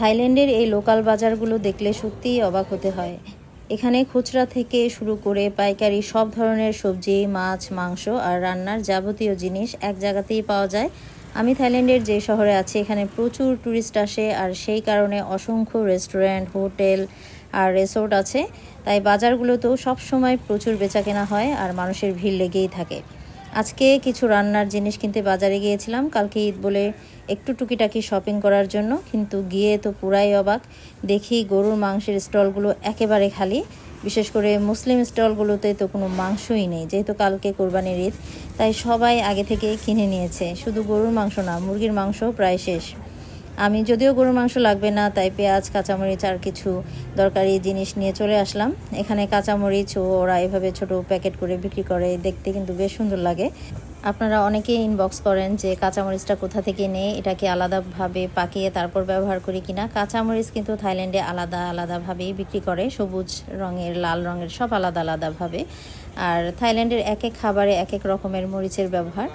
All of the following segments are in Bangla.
থাইল্যান্ডের এই লোকাল বাজারগুলো দেখলে সত্যিই অবাক হতে হয়। এখানে খুচরা থেকে শুরু করে পাইকারি সব ধরনের সবজি, মাছ, মাংস আর রান্নার যাবতীয় জিনিস এক জায়গাতেই পাওয়া যায়। আমি থাইল্যান্ডের যে শহরে আছি এখানে প্রচুর ট্যুরিস্ট আসে, আর সেই কারণে অসংখ্য রেস্টুরেন্ট, হোটেল আর রিসোর্ট আছে। তাই বাজারগুলোতেও সবসময় প্রচুর বেচাকেনা হয় আর মানুষের ভিড় লেগেই থাকে। আজকে কিছু রান্নার জিনিস কিনতে বাজারে গিয়েছিলাম, কালকে ঈদ বলে একটু টুকিটাকি শপিং করার জন্য, কিন্তু গিয়ে তো পুরাই অবাক। দেখি গরুর মাংসের স্টলগুলো একেবারে খালি, বিশেষ করে মুসলিম স্টলগুলোতে তো কোনো মাংসই নেই। যেহেতু কালকে কোরবানির ঈদ, তাই সবাই আগে থেকে কিনে নিয়েছে। শুধু গরুর মাংস না, মুরগির মাংসও প্রায় শেষ। আমি যদিও গরুর মাংস লাগবে না, তাই পেঁয়াজ, কাঁচামরিচ আর কিছু দরকারি জিনিস নিয়ে চলে আসলাম। এখানে কাঁচামরিচ ওরা এভাবে ছোট প্যাকেট করে বিক্রি করে, দেখতে কিন্তু বেশ সুন্দর লাগে। আপনারা অনেকেই ইনবক্স করেন যে কাঁচামরিচটা কোথা থেকে নেই, এটা কি আলাদাভাবে পাকিয়ে তারপর ব্যবহার করি কিনা। কাঁচামরিচ কিন্তু থাইল্যান্ডে আলাদা আলাদাভাবেই বিক্রি করে, সবুজ রঙের, লাল রঙের, সব আলাদা আলাদাভাবে। আর থাইল্যান্ডের এক এক খাবারে এক এক রকমের মরিচের ব্যবহার।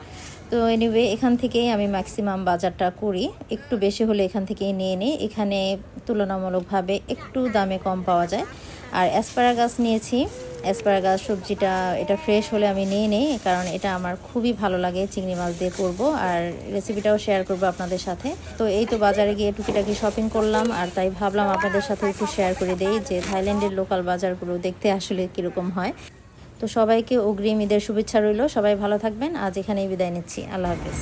তো এনিওয়ে, এখান থেকেই আমি ম্যাক্সিমাম বাজারটা করি, একটু বেশি হলে এখান থেকেই নিয়ে নিই। এখানে তুলনামূলকভাবে একটু দামে কম পাওয়া যায়। আর অ্যাসপারাগাস নিয়েছি। অ্যাসপারাগাস সবজিটা এটা ফ্রেশ হলে আমি নিয়ে নিই, কারণ এটা আমার খুবই ভালো লাগে। চিংড়ি মাছ দিয়ে করবো, আর রেসিপিটাও শেয়ার করবো আপনাদের সাথে। তো এই তো বাজারে গিয়ে টুকিটাকি শপিং করলাম, আর তাই ভাবলাম আপনাদের সাথে একটু শেয়ার করে দেই যে থাইল্যান্ডের লোকাল বাজারগুলো দেখতে আসলে কীরকম হয়। তো সবাইকে অগ্রিম ঈদের শুভেচ্ছা রইল। সবাই ভালো থাকবেন। আজ এখানেই বিদায় নিচ্ছি। আল্লাহ হাফেজ।